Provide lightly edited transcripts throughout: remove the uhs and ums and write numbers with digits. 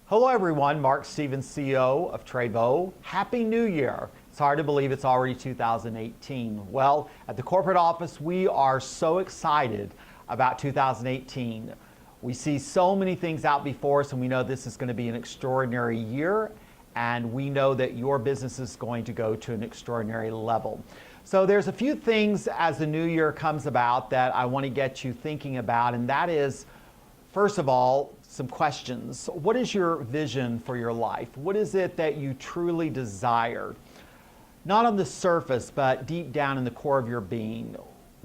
Hello everyone, Mark Stevens, CEO of Trévo. Happy New Year. It's hard to believe it's already 2018. Well, at the corporate office, we are so excited about 2018. We see so many things out before us, and we know this is going to be an extraordinary year, and we know that your business is going to go to an extraordinary level. So there's a few things as the new year comes about that I want to get you thinking about, and that is, first of all, some questions. What is your vision for your life? What is it that you truly desire? Not on the surface, but deep down in the core of your being.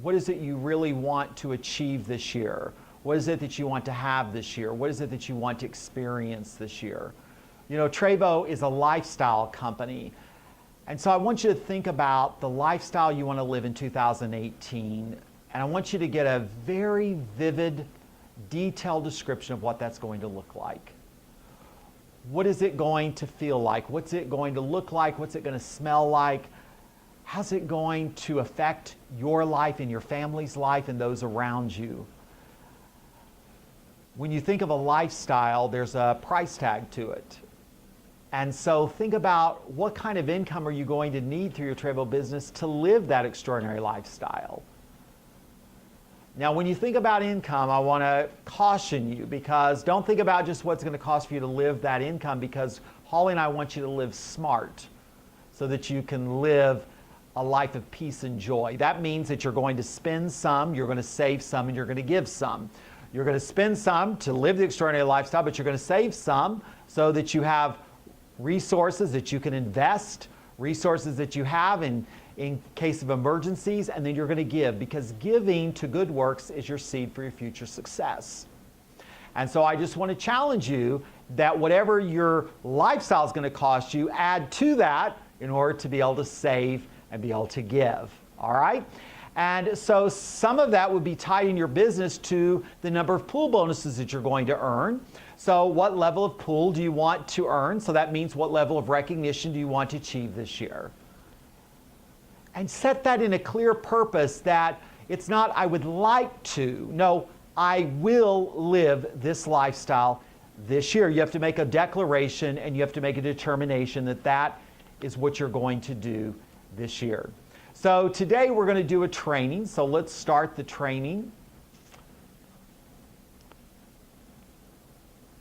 What is it you really want to achieve this year? What is it that you want to have this year? What is it that you want to experience this year? You know, Trévo is a lifestyle company. And so I want you to think about the lifestyle you want to live in 2018. And I want you to get a very vivid, detailed description of what that's going to look like. What is it going to feel like? What's it going to look like? What's it going to smell like? How's it going to affect your life and your family's life and those around you? When you think of a lifestyle, there's a price tag to it. And so think about what kind of income are you going to need through your Trévo business to live that extraordinary lifestyle. Now, when you think about income, I want to caution you, because don't think about just what's going to cost for you to live that income, because Holly and I want you to live smart so that you can live a life of peace and joy. That means that you're going to spend some, you're going to save some, and you're going to give some. You're going to spend some to live the extraordinary lifestyle, but you're going to save some so that you have resources that you can invest, resources that you have in case of emergencies, and then you're going to give, because giving to good works is your seed for your future success. And so I just want to challenge you that whatever your lifestyle is going to cost you, add to that in order to be able to save and be able to give. All right? And so some of that would be tied in your business to the number of pool bonuses that you're going to earn. So what level of pool do you want to earn? So that means what level of recognition do you want to achieve this year? And set that in a clear purpose that it's not, I would like to. No, I will live this lifestyle this year. You have to make a declaration and you have to make a determination that that is what you're going to do this year. So today we're going to do a training. So let's start the training.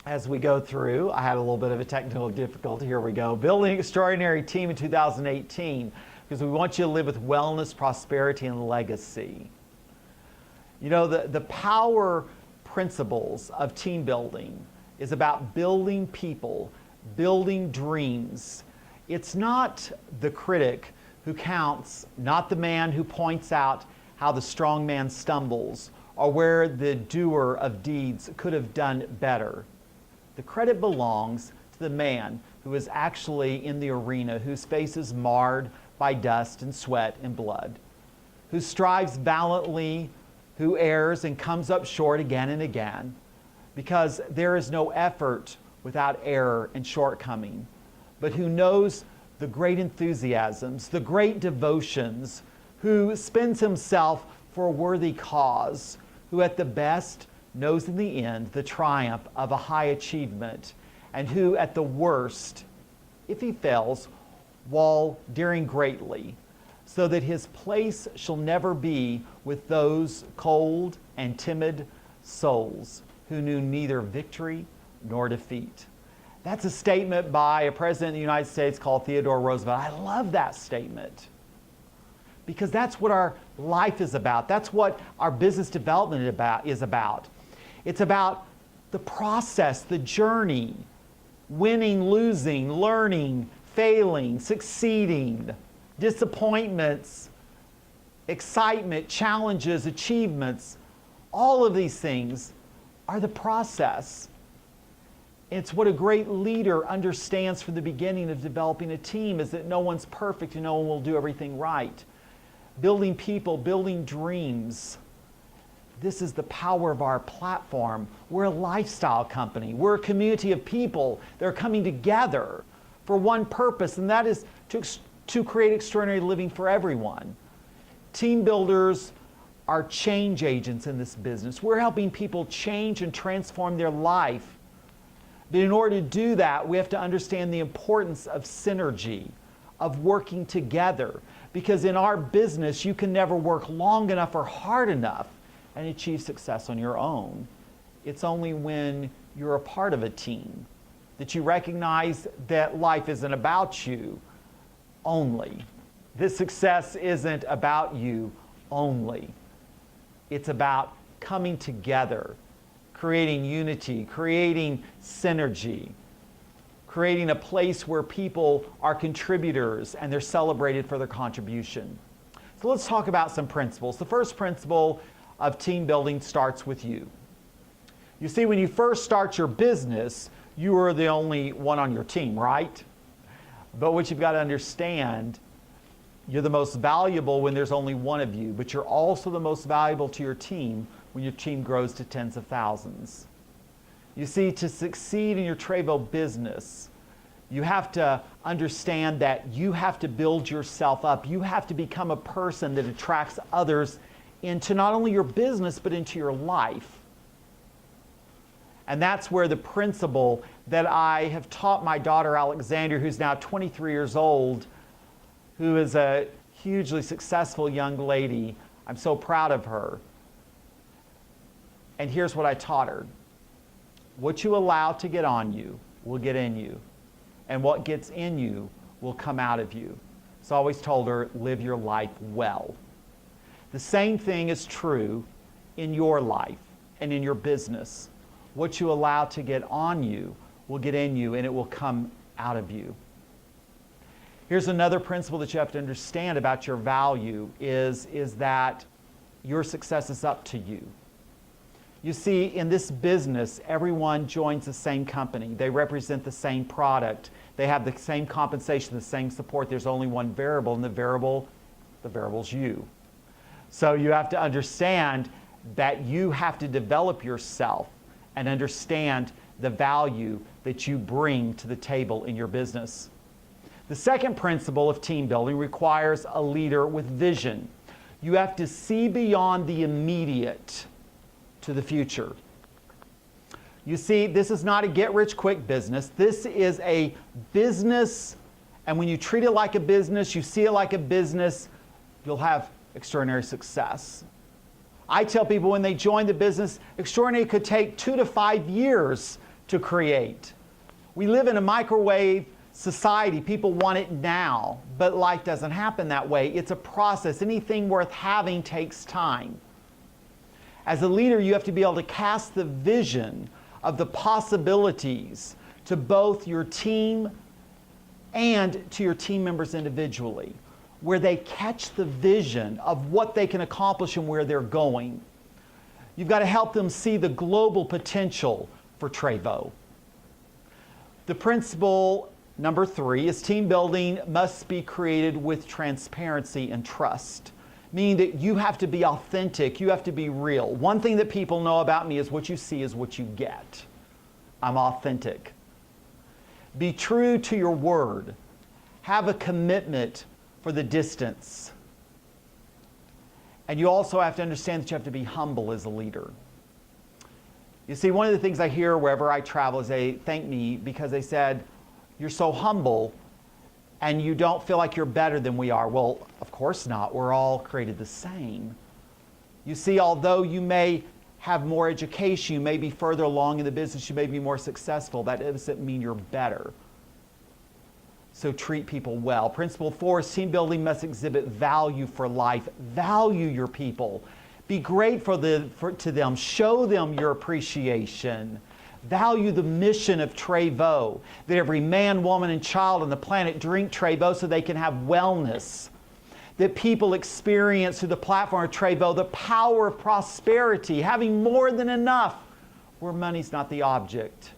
As we go through, I had a little bit of a technical difficulty. Here we go. Building an extraordinary team in 2018. Because we want you to live with wellness, prosperity, and legacy. You know, the power principles of team building is about building people, building dreams. It's not the critic who counts, not the man who points out how the strong man stumbles or where the doer of deeds could have done better. The credit belongs to the man who is actually in the arena, whose face is marred by dust and sweat and blood, who strives valiantly, who errs and comes up short again and again, because there is no effort without error and shortcoming, but who knows the great enthusiasms, the great devotions, who spends himself for a worthy cause, who at the best knows in the end the triumph of a high achievement, and who at the worst, if he fails, will daring greatly, so that his place shall never be with those cold and timid souls who knew neither victory nor defeat. That's a statement by a president of the United States called Theodore Roosevelt. I love that statement, because that's what our life is about. That's what our business development is about. It's about the process, the journey, winning, losing, learning, failing, succeeding, disappointments, excitement, challenges, achievements. All of these things are the process. It's what a great leader understands from the beginning of developing a team, is that no one's perfect and no one will do everything right. Building people, building dreams. This is the power of our platform. We're a lifestyle company. We're a community of people that are coming together for one purpose, and that is to create extraordinary living for everyone. Team builders are change agents in this business. We're helping people change and transform their life But in order to do that, we have to understand the importance of synergy, of working together. Because in our business, you can never work long enough or hard enough and achieve success on your own. It's only when you're a part of a team that you recognize that life isn't about you only. This success isn't about you only. It's about coming together, creating unity, creating synergy, creating a place where people are contributors and they're celebrated for their contribution. So let's talk about some principles. The first principle of team building starts with you. You see, when you first start your business, you are the only one on your team, right? But what you've got to understand, you're the most valuable when there's only one of you, but you're also the most valuable to your team when your team grows to tens of thousands. You see, to succeed in your Trévo business, you have to understand that you have to build yourself up. You have to become a person that attracts others into not only your business, but into your life. And that's where the principle that I have taught my daughter Alexandria, who's now 23 years old, who is a hugely successful young lady. I'm so proud of her. And here's what I taught her. What you allow to get on you will get in you. And what gets in you will come out of you. So I always told her, live your life well. The same thing is true in your life and in your business. What you allow to get on you will get in you, and it will come out of you. Here's another principle that you have to understand about your value is that your success is up to you. You see, in this business, everyone joins the same company. They represent the same product. They have the same compensation, the same support. There's only one variable, and the variable's you. So you have to understand that you have to develop yourself and understand the value that you bring to the table in your business. The second principle of team building requires a leader with vision. You have to see beyond the immediate to the future. You see, this is not a get-rich-quick business. This is a business, and when you treat it like a business, you see it like a business, you'll have extraordinary success. I tell people when they join the business, extraordinary could take 2 to 5 years to create. We live in a microwave society. People want it now, but life doesn't happen that way. It's a process. Anything worth having takes time. As a leader, you have to be able to cast the vision of the possibilities to both your team and to your team members individually, where they catch the vision of what they can accomplish and where they're going. You've got to help them see the global potential for Trévo. The principle number 3 is team building must be created with transparency and trust, meaning that you have to be authentic, you have to be real. One thing that people know about me is what you see is what you get. I'm authentic. Be true to your word. Have a commitment for the distance. And you also have to understand that you have to be humble as a leader. You see, one of the things I hear wherever I travel is they thank me because they said, you're so humble and you don't feel like you're better than we are. Well, of course not. We're all created the same. You see, although you may have more education, you may be further along in the business, you may be more successful, that doesn't mean you're better. So treat people well. Principle 4 is team building must exhibit value for life. Value your people. Be grateful to them. Show them your appreciation. Value the mission of Trévo, that every man, woman, and child on the planet drink Trévo so they can have wellness. That people experience through the platform of Trévo the power of prosperity, having more than enough, where money's not the object.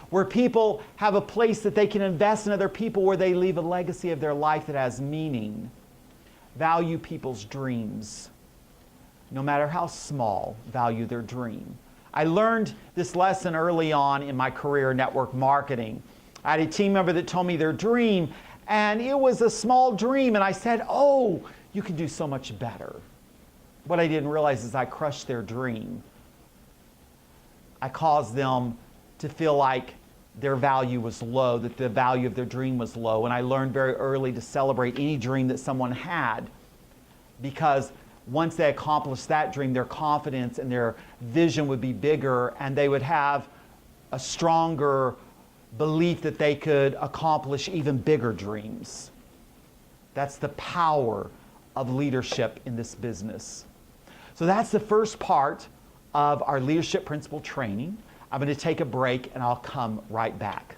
Where people have a place that they can invest in other people, where they leave a legacy of their life that has meaning. Value people's dreams. No matter how small, value their dream. I learned this lesson early on in my career in network marketing. I had a team member that told me their dream, and it was a small dream, and I said, oh, you can do so much better. What I didn't realize is I crushed their dream. I caused them to feel like their value was low, that the value of their dream was low. And I learned very early to celebrate any dream that someone had, because once they accomplished that dream, their confidence and their vision would be bigger, and they would have a stronger belief that they could accomplish even bigger dreams. That's the power of leadership in this business. So that's the first part of our leadership principle training. I'm going to take a break and I'll come right back.